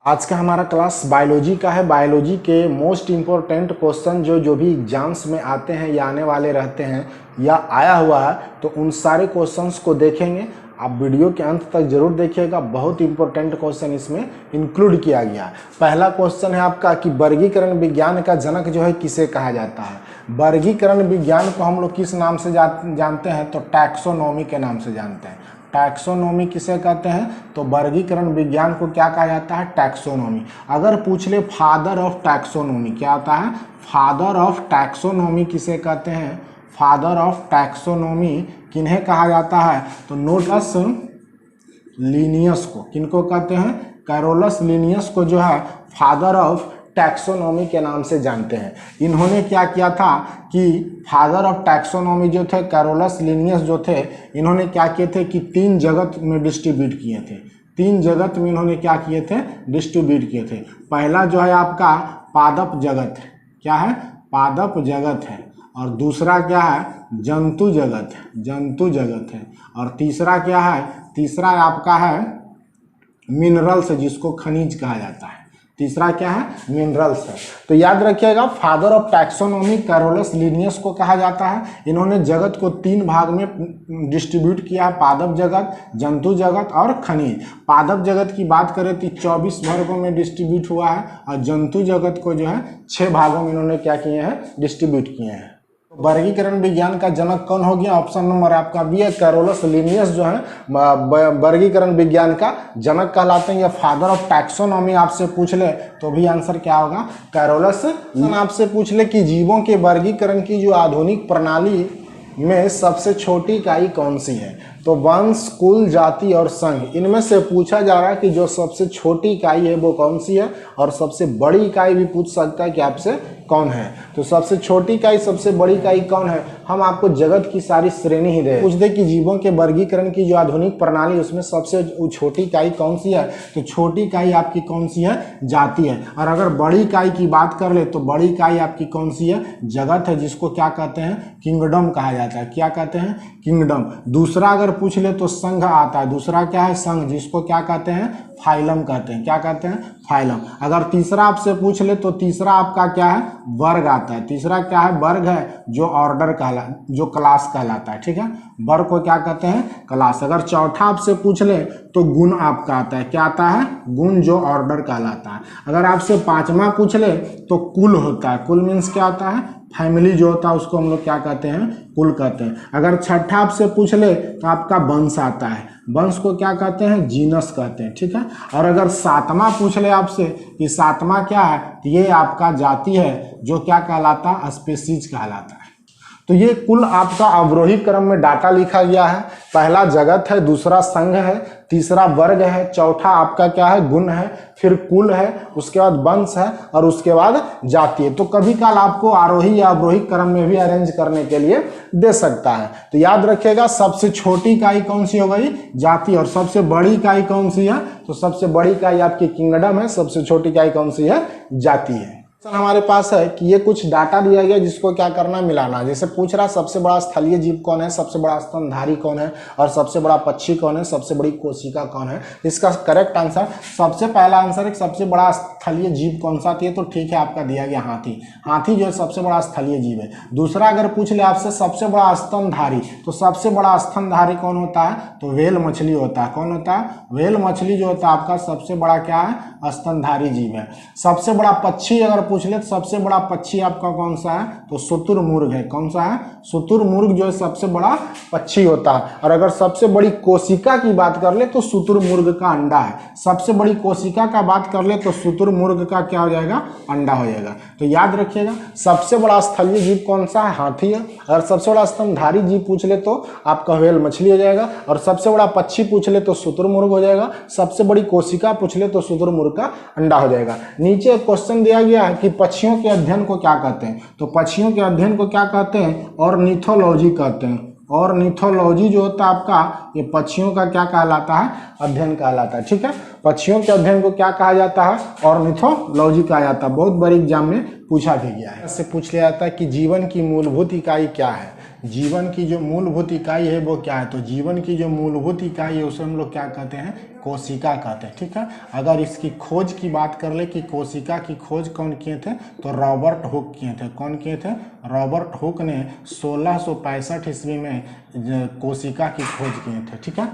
आज का हमारा क्लास बायोलॉजी का है। बायोलॉजी के मोस्ट इम्पोर्टेंट क्वेश्चन जो भी एग्जाम्स में आते हैं या आने वाले रहते हैं या आया हुआ है, तो उन सारे क्वेश्चंस को देखेंगे। आप वीडियो के अंत तक जरूर देखिएगा, बहुत इंपॉर्टेंट क्वेश्चन इसमें इंक्लूड किया गया है। पहला क्वेश्चन है आपका कि वर्गीकरण विज्ञान का जनक जो है किसे कहा जाता है। वर्गीकरण विज्ञान को हम लोग किस नाम से जानते हैं, तो टैक्सोनॉमी के नाम से जानते हैं। टैक्सोनॉमी किसे कहते हैं, तो वर्गीकरण विज्ञान को क्या कहा जाता है, टैक्सोनॉमी। अगर पूछ ले फादर ऑफ टैक्सोनॉमी क्या होता है, फादर ऑफ टैक्सोनॉमी किसे कहते हैं, फादर ऑफ टैक्सोनॉमी किन्हें कहा जाता है, तो नोटस लीनियस को। किनको कहते हैं, कैरोलस लीनियस को जो है फादर ऑफ टैक्सोनॉमी के नाम से जानते हैं। इन्होंने क्या किया था कि फादर ऑफ टैक्सोनॉमी जो थे कैरोलस लीनियस जो थे, इन्होंने क्या किए थे कि 3 जगत में डिस्ट्रीब्यूट किए थे। 3 जगत में इन्होंने क्या किए थे, डिस्ट्रीब्यूट किए थे। पहला जो है आपका पादप जगत है, क्या है, पादप जगत है। और दूसरा क्या है, जंतु जगत है, जंतु जगत है। और तीसरा क्या है, तीसरा आपका है मिनरल्स, जिसको खनिज कहा जाता है। तीसरा क्या है, मिनरल्स है। तो याद रखिएगा, father of taxonomy Carolus Linnaeus को कहा जाता है। इन्होंने जगत को 3 भाग में डिस्ट्रीब्यूट किया है, पादप जगत, जंतु जगत और खनिज। पादप जगत की बात करें तो 24 वर्गों में डिस्ट्रीब्यूट हुआ है, और जंतु जगत को जो है 6 भागों में इन्होंने क्या किए हैं, डिस्ट्रीब्यूट किए हैं। वर्गीकरण विज्ञान का जनक कौन हो गया, ऑप्शन नंबर आपका बी है, कैरोलस लीनियस जो है वर्गीकरण विज्ञान का जनक कहलाते हैं। या फादर ऑफ टैक्सोनॉमी आपसे पूछ ले तो भी आंसर क्या होगा, कैरोलस। आपसे पूछ ले कि जीवों के वर्गीकरण की जो आधुनिक प्रणाली में सबसे छोटी इकाई कौन सी है, तो वंश, कुल, जाति और संघ, इनमें से पूछा जा रहा है कि जो सबसे छोटी इकाई है वो कौन सी है, और सबसे बड़ी इकाई भी पूछ सकता है कि आपसे कौन है। तो सबसे छोटी इकाई, सबसे बड़ी इकाई कौन है, हम आपको जगत की सारी श्रेणी ही दे। पूछ दे कि जीवों के वर्गीकरण की जो आधुनिक प्रणाली उसमें सबसे छोटी इकाई कौन सी है, तो छोटी इकाई आपकी कौन सी है, जाति है। और अगर बड़ी इकाई की बात कर ले तो बड़ी इकाई आपकी कौन सी है, जगत है, जिसको क्या कहते हैं, किंगडम कहा जाता है। क्या कहते हैं, किंगडम। दूसरा अगर पूछ ले तो संघ आता है। दूसरा क्या है, संघ, जिसको क्या कहते हैं, फाइलम कहते हैं। क्या कहते हैं, फाइलम। अगर तीसरा आपसे पूछ ले तो तीसरा आपका क्या है, वर्ग आता है। तीसरा क्या है, वर्ग है, जो ऑर्डर जो क्लास कहलाता है। ठीक है, वर्ग को क्या कहते हैं, क्लास। अगर चौथा आपसे पूछ ले तो गुण आपका आता है। क्या आता है, गुण, जो ऑर्डर कहलाता है। अगर आपसे 5वां पूछ ले तो कुल होता है। कुल मीन्स क्या होता है, फैमिली जो होता है उसको हम लोग क्या कहते हैं, कुल कहते हैं। अगर छठा आपसे पूछ ले तो आपका वंश आता है। वंश को क्या कहते हैं, जीनस कहते हैं। ठीक है। और अगर 7वां पूछ ले आपसे कि 7वां क्या है, तो ये आपका जाति है, जो क्या कहलाता है, स्पीशीज कहलाता है। तो ये कुल आपका अवरोही क्रम में डाटा लिखा गया है। पहला जगत है, दूसरा संघ है, तीसरा वर्ग है, चौथा आपका क्या है, गुण है, फिर कुल है, उसके बाद वंश है, और उसके बाद जाति है। तो कभी काल आपको आरोही या अवरोही क्रम में भी अरेंज करने के लिए दे सकता है। तो याद रखिएगा, सबसे छोटी इकाई कौन सी हो गई, जाति। और सबसे बड़ी इकाई कौन सी है, तो सबसे बड़ी इकाई आपकी किंगडम है, सबसे छोटी इकाई कौन सी है, जाति है। हमारे पास है कि ये कुछ डाटा दिया गया जिसको क्या करना, मिलाना। जैसे पूछ रहा सबसे बड़ा स्थलीय जीव कौन है, सबसे बड़ा स्तनधारी कौन है, और सबसे बड़ा पक्षी कौन है, सबसे बड़ी कोशिका कौन है। इसका करेक्ट आंसर, सबसे पहला आंसर है सबसे बड़ा स्थलीय जीव कौन सा है, तो ठीक है, आपका दिया गया हाथी। हाथी जो है सबसे बड़ा स्थलीय जीव है। दूसरा अगर पूछ ले आपसे सबसे बड़ा स्तनधारी, तो सबसे बड़ा स्तनधारी कौन होता है, तो व्हेल मछली होता है। कौन होता है, व्हेल मछली जो होता है आपका सबसे बड़ा क्या है, स्तनधारी जीव है। सबसे बड़ा पक्षी अगर पूछ ले तो सबसे बड़ा पक्षी आपका कौन सा है, तो शुतुरमुर्ग है। कौन सा है, शुतुरमुर्ग जो है सबसे बड़ा पक्षी होता है। और अगर सबसे बड़ी कोशिका की बात कर ले तो शुतुरमुर्ग का अंडा है। सबसे बड़ी कोशिका का बात कर ले तो शुतुरमुर्ग का क्या हो जाएगा, अंडा हो जाएगा। तो याद रखिएगा, सबसे बड़ा स्थलीय जीव कौन सा है, हाथी है। अगर सबसे बड़ा स्तनधारी जीव पूछ ले तो आपका व्हेल मछली हो जाएगा। और सबसे बड़ा पक्षी पूछ ले तो शुतुरमुर्ग हो जाएगा। सबसे बड़ी कोशिका पूछ ले तो शुतुरमुर्ग का अंडा हो जाएगा। नीचे क्वेश्चन दिया गया है कि पक्षियों के अध्ययन को क्या कहते हैं, तो पक्षियों के अध्ययन को क्या कहते हैं, ऑर्निथोलॉजी कहते हैं। ऑर्निथोलॉजी जो होता है आपका, ये पक्षियों का क्या कहलाता है, अध्ययन कहलाता है। ठीक है, पक्षियों के अध्ययन को क्या कहा जाता है, ऑर्निथोलॉजी कहा जाता है। बहुत बड़ी एग्जाम में पूछा भी गया है। इससे पूछ लिया जाता है कि जीवन की मूलभूत इकाई क्या है। जीवन की जो मूलभूत इकाई है वो क्या है, तो जीवन की जो मूलभूत इकाई है उसे हम लोग क्या कहते हैं, कोशिका कहते हैं। ठीक है, अगर इसकी खोज की बात कर ले कि कोशिका की खोज कौन किए थे, तो रॉबर्ट हुक किए थे। कौन किए थे? रॉबर्ट हुक ने 1665 ईस्वी में कोशिका की खोज किए थे। ठीक है,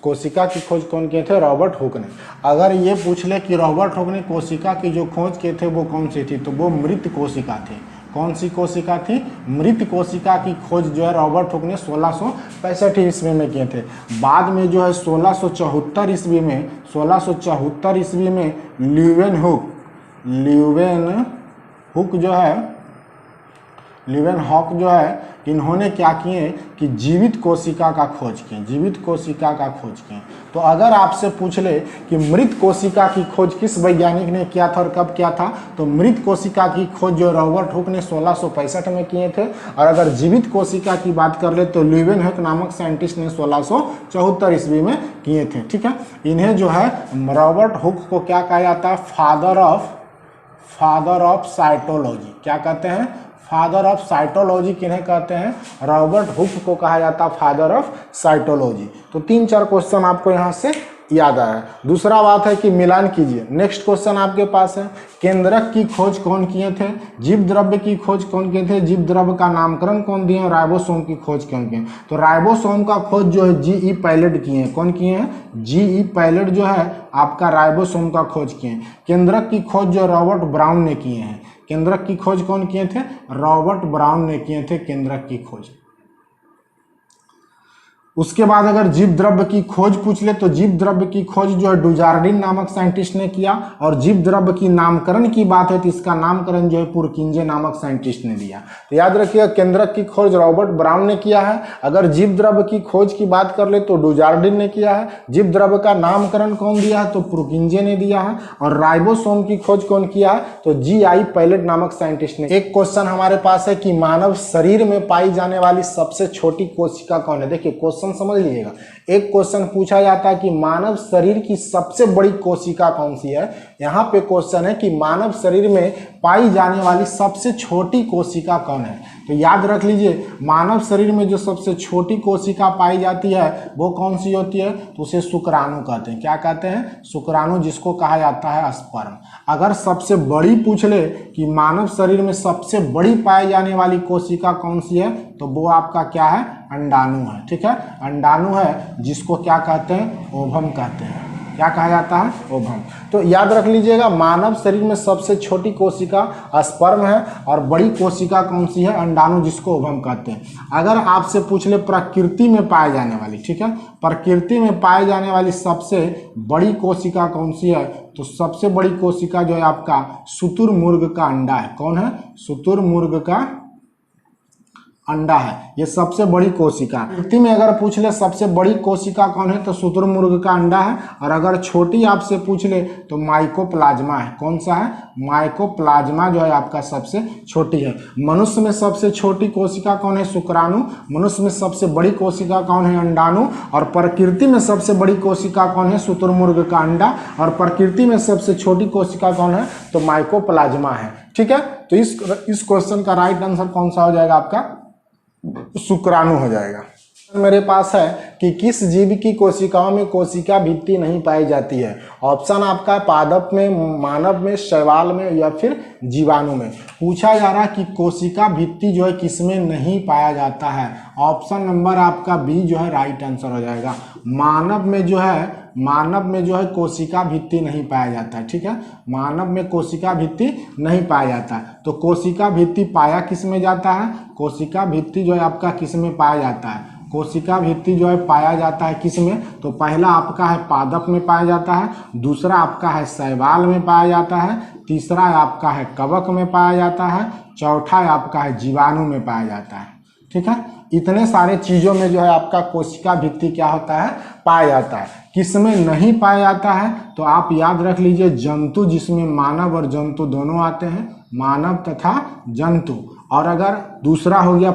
कोशिका की खोज कौन किए थे? रॉबर्ट हुक ने। अगर ये पूछ ले कि रॉबर्ट हुक ने कोशिका की जो खोज किए थे वो कौन सी थी, तो वो मृत कोशिका थी। कौन सी कोशिका थी? मृत कोशिका की खोज जो है रॉबर्ट हुक ने 1665 ईस्वी में किए थे। बाद में जो है 1674 ईस्वी में ल्यूवेन हुक जो है इन्होंने क्या किए कि जीवित कोशिका का खोज किए। तो अगर आपसे पूछ ले कि मृत कोशिका की खोज किस वैज्ञानिक ने किया था और कब किया था, तो मृत कोशिका की खोज जो रॉबर्ट हुक ने 1665 में किए थे। और अगर जीवित कोशिका की बात कर ले तो ल्यूवेन हुक नामक साइंटिस्ट ने 1674 ईस्वी में किए थे। ठीक है, इन्हें जो है रॉबर्ट हुक को क्या कहा जाता है? Father of cytology. क्या कहते हैं? फादर ऑफ साइटोलॉजी किन्हें कहते हैं? रॉबर्ट हुक को कहा जाता है फादर ऑफ साइटोलॉजी। तो 3-4 क्वेश्चन आपको यहाँ से याद आया। दूसरा बात है कि मिलान कीजिए। नेक्स्ट क्वेश्चन आपके पास है, केंद्रक की खोज कौन किए थे? जीव द्रव्य की खोज कौन किए थे? जीव द्रव्य का नामकरण कौन दिए? राइबोसोम की खोज कौन किए? तो राइबोसोम का खोज जो है G.E. पैलेट किए हैं। कौन किए हैं? G.E. पैलेट जो है आपका राइबोसोम का खोज किए हैं। केंद्रक की खोज जो रॉबर्ट ब्राउन ने किए हैं। केंद्रक की खोज कौन किए थे? रॉबर्ट ब्राउन ने किए थे केंद्रक की खोज। उसके बाद अगर जीव द्रव्य की खोज पूछ ले तो जीव द्रव्य की खोज जो है डुजार्डिन नामक साइंटिस्ट ने किया। और जीव द्रव्य की नामकरण की बात है तो इसका नामकरण जो है पुरकिंजे नामक साइंटिस्ट ने दिया। तो याद रखिए, केंद्रक की खोज रॉबर्ट ब्राउन ने किया है। अगर जीव द्रव्य की खोज की बात कर ले तो डुजार्डिन ने किया है। जीव द्रव्य का नामकरण कौन दिया है? तो पुरकिंजे ने दिया है। और राइबोसोम की खोज कौन किया है? तो G.I. पैलेट नामक साइंटिस्ट ने। एक क्वेश्चन हमारे पास है कि मानव शरीर में पाई जाने वाली सबसे छोटी कोशिका कौन है? देखिए क्वेश्चन समझ लीजिएगा। एक क्वेश्चन पूछा जाता है कि मानव शरीर की सबसे बड़ी कोशिका कौन सी है। यहाँ पे क्वेश्चन है कि मानव शरीर में पाई जाने वाली सबसे छोटी कोशिका कौन है। तो याद रख लीजिए, मानव शरीर में जो सबसे छोटी कोशिका पाई जाती है वो कौन सी होती है? तो उसे शुक्राणु कहते हैं। क्या कहते हैं? शुक्राणु, जिसको कहा जाता है स्पर्म। अगर सबसे बड़ी पूछ ले कि मानव शरीर में सबसे बड़ी पाई जाने वाली कोशिका कौन सी है, तो वो आपका क्या है? अंडाणु है। ठीक है, अंडाणु है, जिसको क्या कहते हैं? ओवम कहते हैं। क्या कहा जाता है? ओवम। तो याद रख लीजिएगा, मानव शरीर में सबसे छोटी कोशिका स्पर्म है और बड़ी कोशिका कौन सी है? अंडाणु, जिसको ओवम कहते हैं। अगर आपसे पूछ ले प्रकृति में पाए जाने वाली, ठीक है, प्रकृति में पाए जाने वाली सबसे बड़ी कोशिका कौन सी है, तो सबसे बड़ी कोशिका जो है आपका शुतुरमुर्ग का अंडा है। कौन है? शुतुरमुर्ग का अंडा है, ये सबसे बड़ी कोशिका। प्रकृति में अगर पूछ ले सबसे बड़ी कोशिका कौन है, तो शुतुरमुर्ग का अंडा है। और अगर छोटी आपसे पूछ ले तो माइकोप्लाज्मा है। कौन सा है? माइकोप्लाज्मा जो है आपका सबसे छोटी है। मनुष्य में सबसे छोटी कोशिका कौन है? शुक्राणु। मनुष्य में सबसे बड़ी कोशिका कौन है? अंडाणु। और प्रकृति में सबसे बड़ी कोशिका कौन है? शुतुरमुर्ग का अंडा। और प्रकृति में सबसे छोटी कोशिका कौन है? तो माइकोप्लाज्मा है। ठीक है, तो इस क्वेश्चन का राइट आंसर कौन सा हो जाएगा? आपका शुक्राणु हो जाएगा। मेरे पास है कि किस जीव की कोशिकाओं में कोशिका भित्ति नहीं पाई जाती है। ऑप्शन आपका पादप में, मानव में, शैवाल में या फिर जीवाणु में। पूछा जा रहा है कि कोशिका भित्ति जो है किसमें नहीं पाया जाता है। ऑप्शन नंबर आपका बी जो है राइट आंसर हो जाएगा। मानव में जो है कोशिका भित्ति नहीं पाया जाता है। ठीक है, मानव में कोशिका भित्ति नहीं पाया जाता है। तो कोशिका भित्ति पाया किस में जाता है? कोशिका भित्ति जो है आपका किस में पाया जाता है? कोशिका भित्ति जो है पाया जाता है किस में? तो पहला आपका है पादप में पाया जाता है, दूसरा आपका है शैवाल में पाया जाता है, तीसरा आपका है कवक में पाया जाता है, चौथा आपका है जीवाणु में पाया जाता है। ठीक है, इतने सारे चीज़ों में जो है आपका कोशिका भित्ति क्या होता है? पाया जाता है। किसमें नहीं पाया जाता है? तो आप याद रख लीजिए, जंतु, जिसमें मानव और जंतु दोनों आते हैं, मानव तथा जंतु। और अगर दूसरा हो गया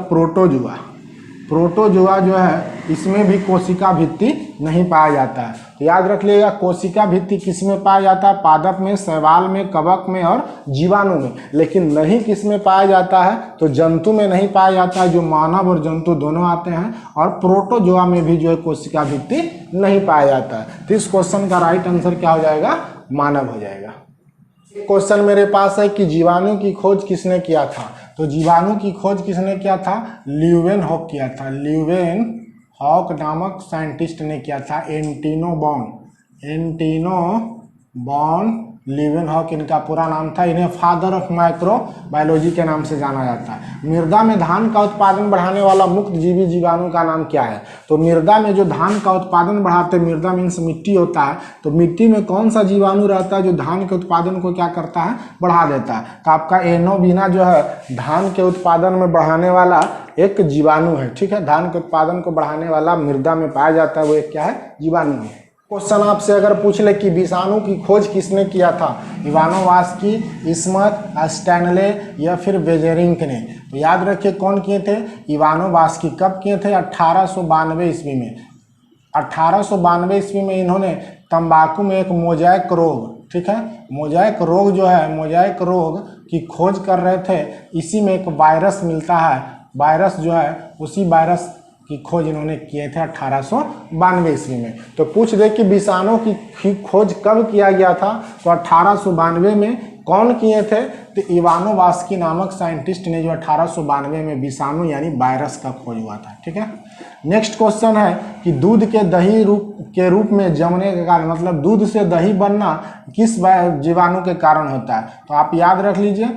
प्रोटोजुआ जो है इसमें भी कोशिका भित्ति नहीं पाया जाता है। तो याद रख लीजिएगा कोशिका भित्ति किस में पाया जाता है, पादप में, शैवाल में, कवक में और जीवाणु में। लेकिन नहीं किस में पाया जाता है, तो जंतु में नहीं पाया जाता है, जो मानव और जंतु दोनों आते हैं, और प्रोटोजोआ में भी जो है कोशिका भित्ति नहीं पाया जाता है। तो इस क्वेश्चन का राइट आंसर क्या हो जाएगा, मानव हो जाएगा। क्वेश्चन मेरे पास है कि जीवाणु की खोज किसने किया था, तो जीवाणु की खोज किसने किया था, ल्यूवेनहॉक किया था। ल्यूवेनहॉक नामक साइंटिस्ट ने किया था। एंटिनो बॉन ल्यूवेनहॉक इनका पूरा नाम था। इन्हें फादर ऑफ माइक्रोबायोलॉजी के नाम से जाना जाता है। मृदा में धान का उत्पादन बढ़ाने वाला मुक्त जीवी जीवाणु का नाम क्या है, तो मृदा में जो धान का उत्पादन बढ़ाते, मृदा मीन्स मिट्टी होता है, तो मिट्टी में कौन सा जीवाणु रहता है जो धान के उत्पादन को क्या करता है, बढ़ा देता है। तो आपका एनोबिना जो है धान के उत्पादन में बढ़ाने वाला एक जीवाणु है। ठीक है, धान के उत्पादन को बढ़ाने वाला मृदा में पाया जाता है, वो एक क्या है, जीवाणु है। क्वेश्चन आपसे अगर पूछ ले कि विषाणु की खोज किसने किया था, इवानोवास्की, स्मिथ, स्टैनले या फिर बेजेरिंग ने, तो याद रखिए कौन किए थे, इवानोवास्की। कब किए थे, 1892 ईस्वी में। 1892 ईस्वी में इन्होंने तंबाकू में एक मोजाइक रोग, ठीक है, मोजाइक रोग जो है, मोजाइक रोग की खोज कर रहे थे। इसी में एक वायरस मिलता है, वायरस जो है, उसी वायरस की खोज इन्होंने किए थे 1892 ईस्वी में। तो पूछ दे कि विषाणु की खोज कब किया गया था, तो 1892 में कौन किए थे, तो इवानोवास्की नामक साइंटिस्ट ने जो 1892 में विषाणु यानी वायरस का खोज हुआ था। ठीक है, नेक्स्ट क्वेश्चन है कि दूध के दही के रूप में जमने के कारण, मतलब दूध से दही बनना किस जीवाणु के कारण होता है, तो आप याद रख लीजिए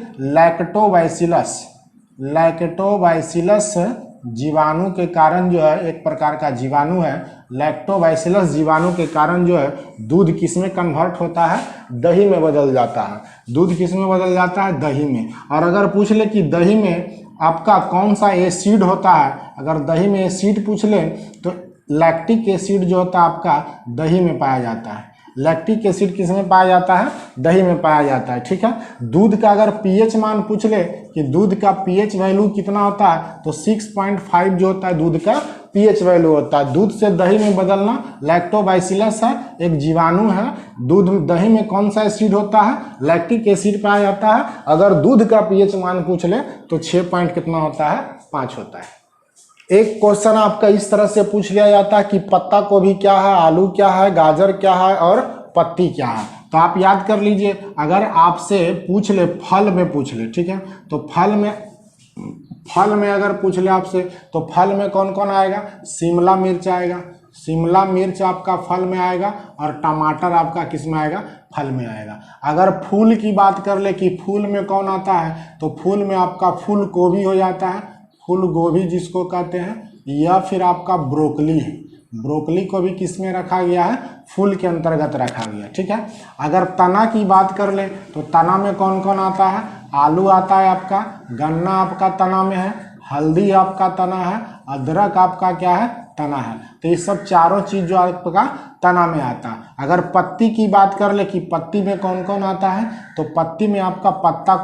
लैक्टोबैसिलस जीवाणु के कारण जो है, एक प्रकार का जीवाणु है, लैक्टोबैसिलस जीवाणु के कारण जो है दूध किस में कन्वर्ट होता है, दही में बदल जाता है। दूध किस में बदल जाता है, दही में। और अगर पूछ ले कि दही में आपका कौन सा एसिड होता है, अगर दही में एसिड पूछ ले तो लैक्टिक एसिड जो होता है आपका दही में पाया जाता है। लैक्टिक एसिड किस में पाया जाता है, दही में पाया जाता है। ठीक है, दूध का अगर पीएच मान पूछ ले कि दूध का पीएच वैल्यू कितना होता है, तो 6.5 जो होता है दूध का पीएच वैल्यू होता है। दूध से दही में बदलना लैक्टोबैसिलस है, एक जीवाणु है। दूध दही में कौन सा एसिड होता है, लैक्टिक एसिड पाया जाता है। अगर दूध का पीएच मान पूछ ले तो 6 पॉइंट कितना होता है, 5 होता है। एक क्वेश्चन आपका इस तरह से पूछ लिया जाता है कि पत्ता गोभी क्या है, आलू क्या है, गाजर क्या है और पत्ती क्या है। तो आप याद कर लीजिए, अगर आपसे पूछ ले, फल में पूछ ले, ठीक है, तो फल में अगर पूछ ले आपसे, तो फल में कौन कौन आएगा, शिमला मिर्च आएगा, शिमला मिर्च आपका फल में आएगा, और टमाटर आपका किस में आएगा, फल में आएगा। अगर फूल की बात कर ले कि फूल में कौन आता है, तो फूल में आपका फूल गोभी हो जाता है, फूल गोभी जिसको कहते हैं, या फिर आपका ब्रोकली है। ब्रोकली को भी किस में रखा गया है, फूल के अंतर्गत रखा गया। ठीक है, अगर तना की बात कर ले तो तना में कौन कौन आता है, आलू आता है आपका, गन्ना आपका तना में है, हल्दी आपका तना है, अदरक आपका क्या है, तना है। तो ये सब चारों चीज जो आपका तना में आता है। अगर पत्ती की बात कर ले कि पत्ती में कौन कौन आता है, तो पत्ती में आपका पत्ता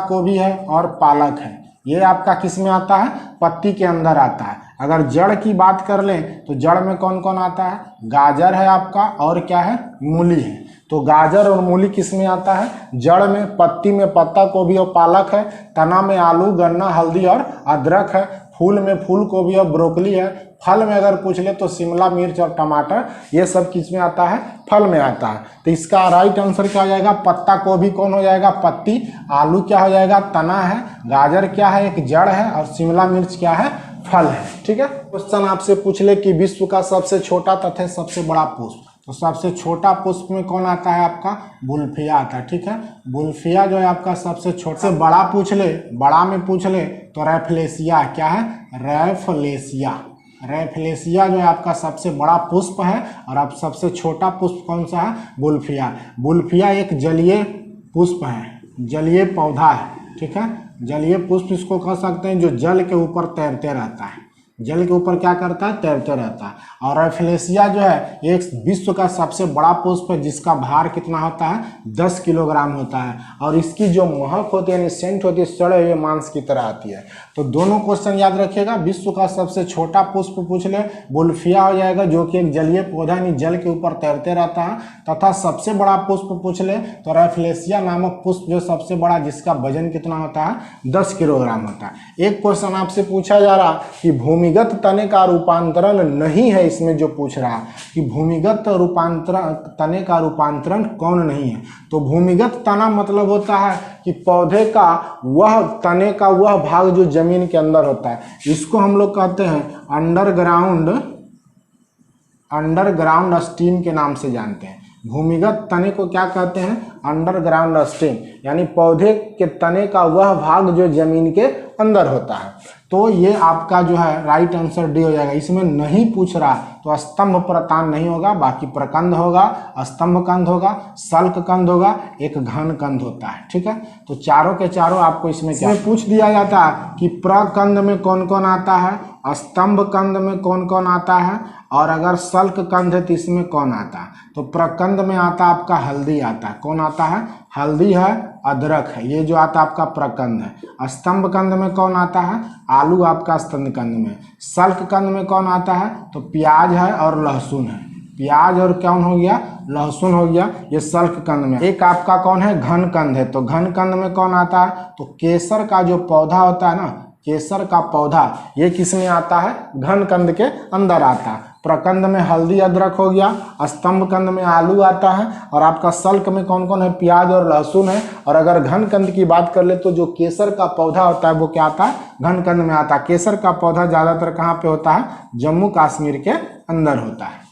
गोभी है और पालक है। ये आपका किस में आता है, पत्ती के अंदर आता है। अगर जड़ की बात कर लें तो जड़ में कौन कौन आता है, गाजर है आपका, और क्या है, मूली है। तो गाजर और मूली किस में आता है, जड़ में। पत्ती में पत्ता गोभी और पालक है, तना में आलू, गन्ना, हल्दी और अदरक है, फूल में फूल गोभी और ब्रोकली है, फल में अगर पूछ ले तो शिमला मिर्च और टमाटर, ये सब किस में आता है, फल में आता है। तो इसका राइट आंसर क्या हो जाएगा, पत्ता गोभी कौन हो जाएगा, पत्ती, आलू क्या हो जाएगा, तना है, गाजर क्या है, एक जड़ है, और शिमला मिर्च क्या है, फल है। ठीक है, क्वेश्चन आपसे पूछ ले कि विश्व का सबसे छोटा तथा सबसे बड़ा पुष्प, तो सबसे छोटा पुष्प में कौन आता है आपका, बुल्फिया आता है। ठीक है, बुल्फिया जो है आपका सबसे छोटा। से बड़ा पूछ ले, बड़ा में पूछ ले तो रैफलेशिया, क्या है, रैफलेशिया जो है आपका सबसे बड़ा पुष्प है। और अब सबसे छोटा पुष्प कौन सा है, बुल्फिया। बुल्फिया एक जलीय पुष्प है, जलीय पौधा है। ठीक है, जलीय पुष्प इसको कह सकते हैं जो जल के ऊपर तैरते रहता है, जल के ऊपर क्या करता है, तैरते रहता है। और रैफलेशिया जो है एक विश्व का सबसे बड़ा पुष्प है जिसका भार कितना होता है 10 किलोग्राम होता है, और इसकी जो महक होती है यानी सेंट होती है सड़े हुए मांस की तरह आती है। तो दोनों क्वेश्चन याद रखिएगा। विश्व का सबसे छोटा पुष्प पूछ ले बुल्फिया हो जाएगा जो कि एक जलीय पौधा यानी जल के ऊपर तैरते रहता है, तथा सबसे बड़ा पुष्प पूछ ले तो रैफलेशिया नामक पुष्प जो सबसे बड़ा जिसका वजन कितना होता है 10 किलोग्राम होता है। एक क्वेश्चन आपसे पूछा जा रहा कि भूमिगत तने का रूपांतरण नहीं है, इसमें जो पूछ रहा कि भूमिगत रूपांतरण तने का रूपांतरण कौन नहीं है, तो भूमिगत तना मतलब होता है कि पौधे का वह तने का वह भाग जो जमीन के अंदर होता है, इसको हम लोग कहते हैं अंडरग्राउंड स्टीम के नाम से जानते हैं। भूमिगत तने को क्या कहते हैं अंडरग्राउंड स्टीम, यानी पौधे के तने का वह भाग जो जमीन के अंदर होता है। तो ये आपका जो है राइट आंसर डी हो जाएगा। इसमें नहीं पूछ रहा तो स्तंभ प्रतान नहीं होगा, बाकी प्रकंद होगा, स्तंभ कंद होगा, सल्क कंद होगा, एक घन कंद होता है। ठीक है, तो चारों के चारों आपको इसमें क्या पूछ दिया जाता है कि प्रकंद में कौन कौन आता है, स्तंभ कंद में कौन कौन आता है, और अगर सल्क कंद है तो इसमें कौन आता है। तो प्रकंद में आता आपका हल्दी आता है। कौन आता है? हल्दी है, अदरक है, ये जो आता आपका प्रकंद है। स्तंभ कंद में कौन आता है? आलू आपका स्तंभ कंद में। सल्क कंद में कौन आता है? तो प्याज है और लहसुन है। प्याज और कौन हो गया? लहसुन हो गया, ये सल्क कंद में। एक आपका कौन है? घन कंद है। तो घन कंद में कौन आता है? तो केसर का जो पौधा होता है ना, केसर का पौधा, ये किस में आता है? घन कंद के अंदर आता है। प्रकंद में हल्दी अदरक हो गया, स्तंभ कंद में आलू आता है, और आपका सल्क में कौन कौन है? प्याज और लहसुन है। और अगर घन कंद की बात कर ले तो जो केसर का पौधा होता है वो क्या आता है? घन कंद में आता है। केसर का पौधा ज्यादातर कहाँ पे होता है? जम्मू कश्मीर के अंदर होता है।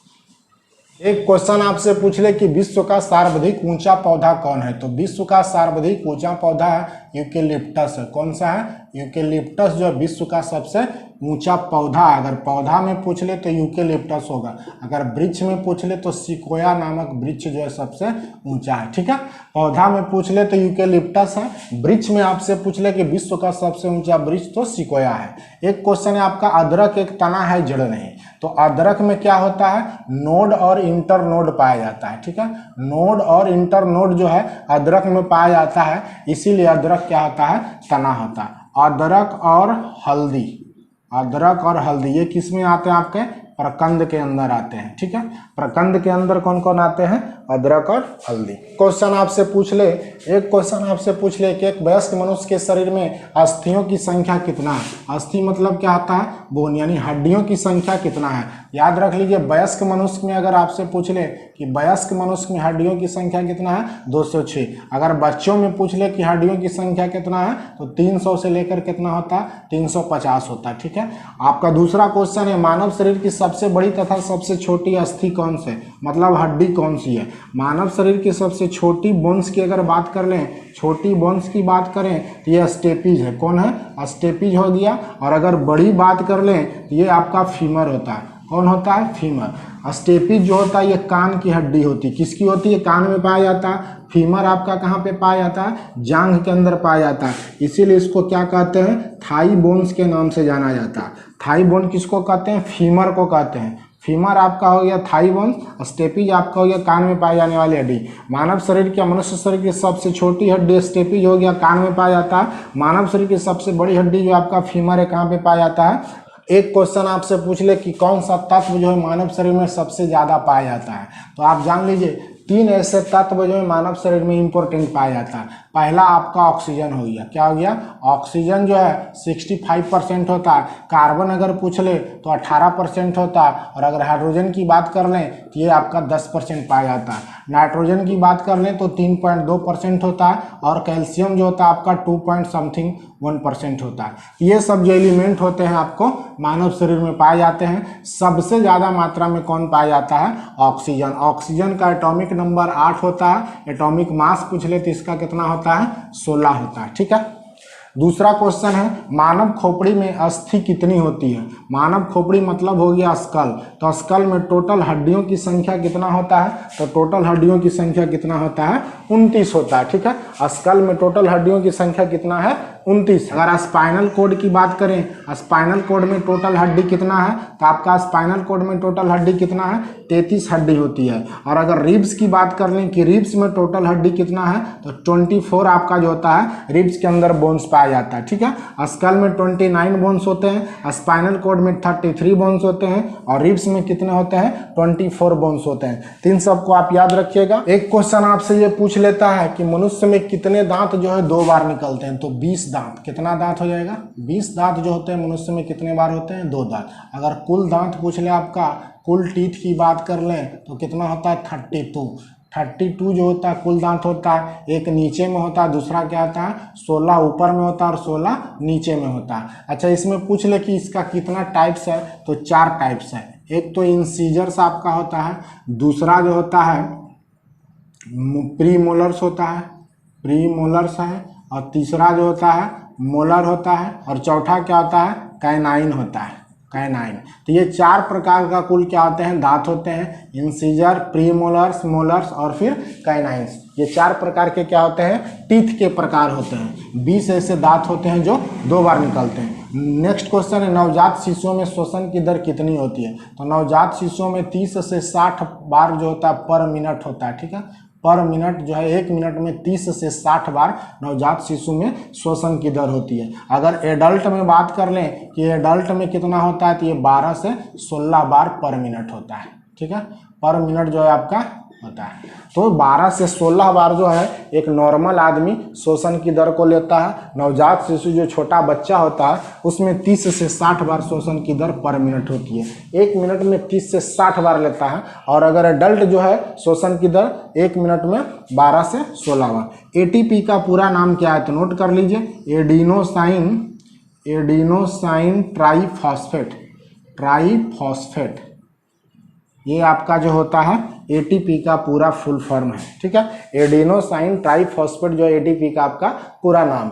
एक क्वेश्चन आपसे पूछ ले कि विश्व का सर्वाधिक ऊंचा पौधा कौन है, तो विश्व का सर्वाधिक ऊंचा पौधा है यूकेलिप्टस है। कौन सा है? यूकेलिप्टस जो विश्व का सबसे ऊंचा पौधा। अगर पौधा में पूछ ले तो यूकेलिप्टस होगा, अगर वृक्ष में पूछ ले तो सिकोया नामक वृक्ष जो है सबसे ऊंचा है। ठीक है, पौधा में पूछ ले तो यूकेलिप्टस है, वृक्ष में आपसे पूछ ले कि विश्व का सबसे ऊंचा वृक्ष तो सिकोया है। एक क्वेश्चन है आपका अदरक एक तना है जड़ नहीं, तो अदरक में क्या होता है? नोड और इंटर नोड पाया जाता है। ठीक है, नोड और इंटर नोड जो है अदरक में पाया जाता है, इसीलिए अदरक क्या होता है? तना होता है। अदरक और हल्दी, अदरक और हल्दी ये किस में आते हैं? आपके प्रकंद के अंदर आते हैं। ठीक है, प्रकंद के अंदर कौन कौन आते हैं? अदरक और हल्दी। क्वेश्चन आपसे पूछ ले, एक क्वेश्चन आपसे पूछ ले कि एक वयस्क मनुष्य के शरीर में अस्थियों की संख्या कितना है? अस्थि मतलब क्या होता है? बोन, यानी हड्डियों की संख्या कितना है? याद रख लीजिए, वयस्क मनुष्य में अगर आपसे पूछ ले कि वयस्क मनुष्य में हड्डियों की संख्या कितना है? 206। अगर बच्चों में पूछ ले कि हड्डियों की संख्या कितना है तो 300 से लेकर कितना होता है? 350 होता है। ठीक है, आपका दूसरा क्वेश्चन है मानव शरीर की सबसे बड़ी तथा सबसे छोटी अस्थि कौन से, मतलब हड्डी कौन सी है? मानव शरीर की सबसे छोटी बोन्स की अगर बात कर लें, छोटी बोन्स की बात करें तो ये स्टेपीज है। कौन है? स्टेपीज हो गया। और अगर बड़ी बात कर लें तो ये आपका फीमर होता है। कौन होता है? फीमर। स्टेपीज जो होता है ये कान की हड्डी होती है। किसकी होती है? कान में पाया जाता है। फीमर आपका कहाँ पे पाया जाता है? जांघ के अंदर पाया जाता है, इसीलिए इसको क्या कहते हैं? थाई बोन्स के नाम से जाना जाता है। थाई बोन किसको कहते हैं? फीमर को कहते हैं। फीमर आपका हो गया थाई बोन, स्टेपीज आपका हो गया कान में पाई जाने वाली हड्डी। मानव शरीर की, मनुष्य शरीर की सबसे छोटी हड्डी स्टेपीज हो गया, कान में पाया जाता है। मानव शरीर की सबसे बड़ी हड्डी जो आपका फीमर है, कहाँ पे पाया जाता है? एक क्वेश्चन आपसे पूछ ले कि कौन सा तत्व जो है मानव शरीर में सबसे ज्यादा पाया जाता है, तो आप जान लीजिए 3 ऐसे तत्व जो है मानव शरीर में इंपॉर्टेंट पाया जाता है। पहला आपका ऑक्सीजन हो गया। क्या हो गया? ऑक्सीजन जो है 65% होता है। कार्बन अगर पूछ ले तो 18% होता है। और अगर हाइड्रोजन की बात कर लें तो ये आपका 10% पाया जाता है। नाइट्रोजन की बात कर लें तो 3.2% होता है। और कैल्शियम जो होता है आपका 2.1% होता है। ये सब जो एलिमेंट होते हैं आपको मानव शरीर में पाए जाते हैं। सबसे ज़्यादा मात्रा में कौन पाया जाता है? ऑक्सीजन। ऑक्सीजन का एटॉमिक नंबर 8 होता है। एटॉमिक मास पूछ ले तो इसका कितना होता है? 16 होता है। ठीक है, दूसरा क्वेश्चन है मानव खोपड़ी में अस्थि कितनी होती है? मानव खोपड़ी मतलब हो गया स्कल, तो स्कल में टोटल हड्डियों की संख्या कितना होता है? तो टोटल हड्डियों की संख्या कितना होता है? 29 होता है। ठीक है, स्कल में टोटल हड्डियों की संख्या कितना है? 29। अगर स्पाइनल कोड की बात करें, स्पाइनल कोड में टोटल हड्डी कितना है, तो आपका स्पाइनल कोड में टोटल हड्डी कितना है, 33 हड्डी होती है। और अगर रिब्स की बात कर लें कि रिब्स में टोटल हड्डी कितना है, तो 24 आपका जो होता है रिब्स के अंदर बोन्स पाया जाता है, ठीक है। स्कल में 29 बोन्स होते हैं, स्पाइनल कोड में 33 बोन्स होते हैं और रिब्स में कितने होते हैं, 24 बोन्स होते हैं। तीन सबको आप याद रखिएगा। एक क्वेश्चन आपसे ये पूछ लेता है कि मनुष्य में कितने दांत जो है 2 बार निकलते हैं, तो 20 दांत। कितना दांत हो जाएगा, 20 दांत जो होते हैं मनुष्य में कितने बार होते हैं, 2 दांत। अगर कुल दांत पूछ ले आपका, कुल टीथ की बात कर लें तो कितना होता है, 32 जो होता है कुल दांत होता है। एक नीचे में होता है, दूसरा क्या होता है, 16 ऊपर में होता है और 16 नीचे में होता है। अच्छा, इसमें पूछ ले कि इसका कितना टाइप्स है, तो 4 टाइप्स है। एक तो इंसीजर्स आपका होता है, दूसरा जो होता है प्रीमोलर्स होता है, प्रीमोलर्स है, और तीसरा जो होता है मोलर होता है, और चौथा क्या होता है, कैनाइन होता है, कैनाइन। तो ये 4 प्रकार का कुल क्या होते हैं, दांत होते हैं। इंसीजर, प्रीमोलर्स, मोलर्स और फिर कैनाइन्स। ये 4 प्रकार के क्या होते हैं, टीथ के प्रकार होते हैं। 20 ऐसे दांत होते हैं जो 2 बार निकलते हैं। नेक्स्ट क्वेश्चन है, नवजात शिशुओं में श्वसन की दर कितनी होती है। तो नवजात शिशुओं में 30 से 60 बार जो होता है पर मिनट होता है, ठीक है। पर मिनट जो है 1 मिनट में 30 से 60 बार नवजात शिशु में श्वसन की दर होती है। अगर एडल्ट में बात कर लें कि एडल्ट में कितना होता है, तो ये 12 से 16 बार पर मिनट होता है, ठीक है। पर मिनट जो है आपका होता है। तो 12 से 16 बार जो है एक नॉर्मल आदमी श्वसन की दर को लेता है। नवजात शिशु जो छोटा बच्चा होता है उसमें 30 से 60 बार श्वसन की दर पर मिनट होती है। 1 मिनट में 30 से 60 बार लेता है। और अगर एडल्ट जो है श्वसन की दर 1 मिनट में 12 से 16 बार। एटीपी का पूरा नाम क्या है, तो नोट कर लीजिए, एडिनोसाइन ट्राइफॉस्फेट। ये आपका जो होता है एटीपी का पूरा फुल फॉर्म है, ठीक है। एडिनोसाइन ट्राइफॉस्फेट जो एटीपी का आपका पूरा नाम है।